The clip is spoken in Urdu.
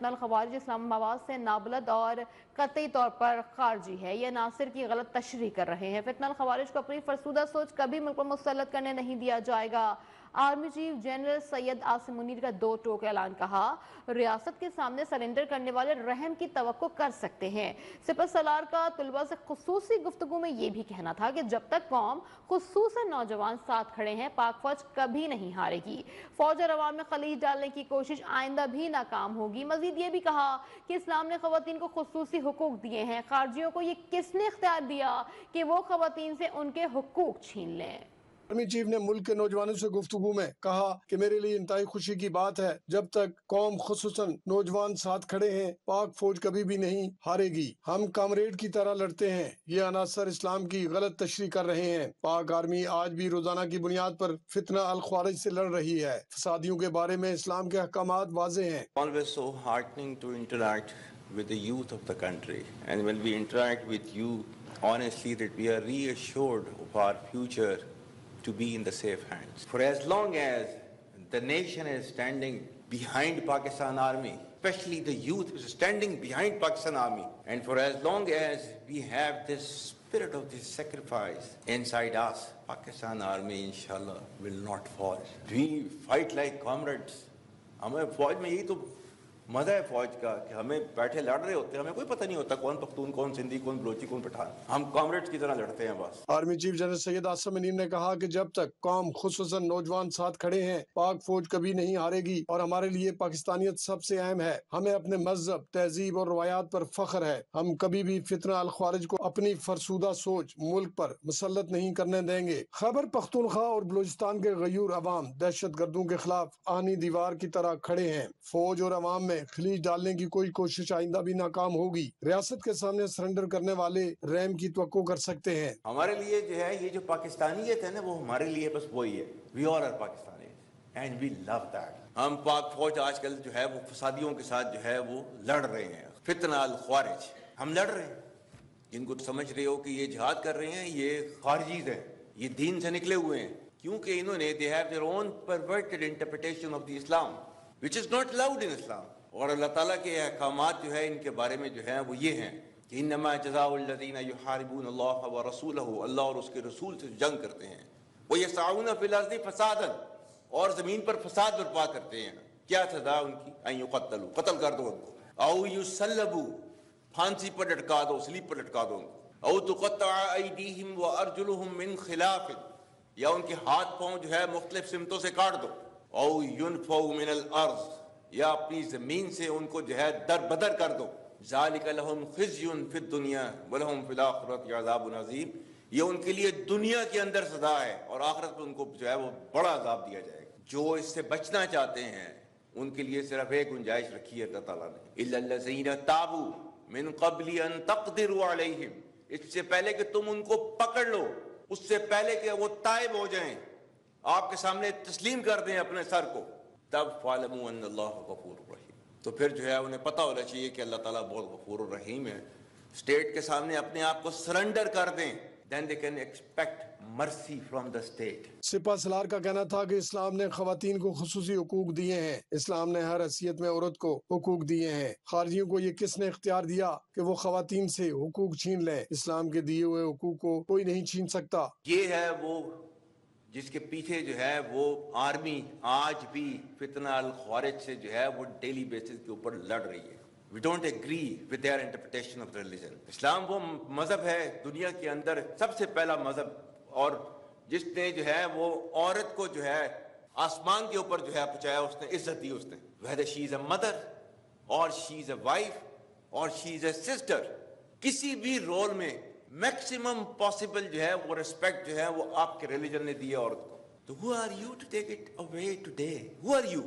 فتنہ الخوارج اسلام آباد سے نابلد اور قطعی طور پر خارجی ہے۔ یہ ناصر کی غلط تشریح کر رہے ہیں۔ فتنہ الخوارج کو اپنی فرسودہ سوچ کبھی ملک پر مسلط کرنے نہیں دیا جائے گا۔ Army chief general Syed Asim Munir کا دو ٹوک اعلان، کہا ریاست کے سامنے سرنڈر کرنے والے رحم کی توقع کر سکتے ہیں۔ سپہ سالار کا طلبہ سے خصوصی گفتگو میں یہ بھی کہنا تھا کہ جب تک قوم خصوصاً نوجوان ساتھ کھڑے ہیں پاک فوج کبھی نہیں ہارے گی۔ فوج اور عوام میں خلیج ڈالنے کی کوشش آئندہ بھی ناکام ہوگی۔ مزید یہ بھی کہا کہ اسلام نے خواتین کو خصوصی حقوق دیے ہیں، خارجیوں کو یہ کس نے اختیار دیا کہ وہ خواتین سے ان کے حقوق چھین لیں؟ آرمی چیف نے ملک کے نوجوانوں سے گفتگو میں کہا کہ میرے لیے انتہائی خوشی کی بات ہے جب تک قوم خصوصاً نوجوان ساتھ کھڑے ہیں پاک فوج کبھی بھی نہیں ہارے گی۔ ہم کامریڈ کی طرح لڑتے ہیں۔ یہ عناصر اسلام کی غلط تشریح کر رہے ہیں۔ پاک آرمی آج بھی روزانہ کی بنیاد پر فتنہ الخوارج سے لڑ رہی ہے۔ فسادیوں کے بارے میں اسلام کے احکامات واضح ہیں۔ Always so heartening to interact with the youth of the country, and when we interact with you, honestly that we are reassured of our future to be in the safe hands. For as long as the nation is standing behind Pakistan Army, especially the youth is standing behind Pakistan Army, and for as long as we have this spirit of this sacrifice inside us, Pakistan Army inshallah will not fall. We fight like comrades. ہمیں فوج میں یہی تو مزہ ہے فوج کا کہ ہمیں بیٹھے لڑ رہے ہوتے ہیں، ہمیں کوئی پتہ نہیں ہوتا کون پختون، کون سندھی، کون بلوچی، کون پٹھان، ہم کامریڈز کی طرح لڑتے ہیں بس۔ Army chief general Syed Asim Munir نے کہا کہ جب تک قوم خصوصاً نوجوان ساتھ کھڑے ہیں پاک فوج کبھی نہیں ہارے گی اور ہمارے لیے پاکستانیت سب سے اہم ہے۔ ہمیں اپنے مذہب، تہذیب اور روایات پر فخر ہے۔ ہم کبھی بھی فتنہ الخوارج کو اپنی فرسودہ سوچ ملک پر مسلط نہیں کرنے دیں گے۔ خیبر پختونخوا اور بلوچستان کے غیور عوام دہشت گردوں کے خلاف آہنی دیوار کی طرح کھڑے ہیں۔ فوج اور عوام میں خلیج ڈالنے کی کوئی کوشش آئندہ بھی ناکام ہوگی۔ ریاست کے سامنے سرنڈر کرنے والے رحم کی توقع کر سکتے ہیں۔ ہمارے لیے جو ہے یہ جو پاکستانیت ہے نا وہ ہمارے لیے بس وہی ہے، we all are Pakistanis and we love that. ہم پاک فوج آج کل جو ہے وہ فسادیوں کے ساتھ جو ہے وہ لڑ رہے ہیں، فتنہ الخوارج ہم لڑ رہے ہیں۔ جن کو سمجھ رہے ہو کہ یہ جہاد کر رہے ہیں یہ خارجیز ہیں، یہ دین سے نکلے ہوئے ہیں، کیونکہ انہوں نے they have their own perverted interpretation of the Islam which is not allowed in Islam۔ اور اللہ تعالیٰ کے احکامات جو ہے ان کے بارے میں جو ہے وہ یہ ہیں کہ انما جزاء الذین یحاربون اللہ ورسولہ، اللہ اور اس کے رسول سے جنگ کرتے ہیں، ویسعون فی الارض فسادا، اور زمین پر فساد برپا کرتے ہیں، کیا سزا ان کی؟ ان یقتلوا، قتل کر دو ان کو، او یصلبوا، پھانسی پر لٹکا دو، سلیب پر لٹکا دو ان کو، او تقطع ایدیہم وارجلہم من خلاف، یا ان کے ہاتھ پاؤں جو ہے مختلف سمتوں سے کاٹ دو، او ینفوا من الارض، یا اپنی زمین سے ان کو جو ہے در بدر کر دو، ذالک لہم خزی فی الدنیا ولہم فی الآخرۃ عذاب عظیم، یہ ان کے لیے دنیا کے اندر سزا ہے اور آخرت میں ان کو جو ہے وہ بڑا عذاب دیا جائے گا۔ جو اس سے بچنا چاہتے ہیں ان کے لیے صرف ایک گنجائش رکھی ہے اللہ تعالیٰ نے، الا الذین تابوا من قبل ان تقدروا علیہم، اس سے پہلے کہ تم ان کو پکڑ لو، اس سے پہلے کہ وہ تائب ہو جائیں، آپ کے سامنے تسلیم کر دیں اپنے سر کو، تب فَاعْلَمُوا أَنَّ اللَّهَ غَفُورٌ رَحِيمٌ، تو پھر جو ہے انہیں پتہ ہونا چاہیے کہ اللہ تعالیٰ بہت غفور الرحیم ہے۔ اسٹیٹ کے سامنے اپنے آپ کو سرنڈر کر دیں، then they can expect mercy from the state۔ سپہ سالار کا کہنا تھا کہ اسلام نے خواتین کو خصوصی حقوق دیے ہیں، اسلام نے ہر حیثیت میں عورت کو حقوق دیے ہیں، خارجیوں کو یہ کس نے اختیار دیا کہ وہ خواتین سے حقوق چھین لیں؟ اسلام کے دیے ہوئے حقوق کو کوئی نہیں چھین سکتا۔ یہ ہے وہ جس کے پیچھے جو ہے وہ آرمی آج بھی فتنہ الخوارج سے جو ہے وہ ڈیلی بیسس کے اوپر لڑ رہی ہے۔ We don't agree with their interpretation of the religion۔ اسلام وہ مذہب ہے دنیا کے اندر سب سے پہلا مذہب، اور جس نے جو ہے وہ عورت کو جو ہے آسمان کے اوپر جو ہے پہنچایا، اس نے عزت دی، اس نے whether she is a mother or she is a wife or she is a sister، کسی بھی رول میں میکسیمم پاسبل جو ہے وہ ریسپیکٹ جو ہے وہ آپ کے ریلیجن نے دی ہے عورت کو۔ تو who are you to take it away today؟ Who are you؟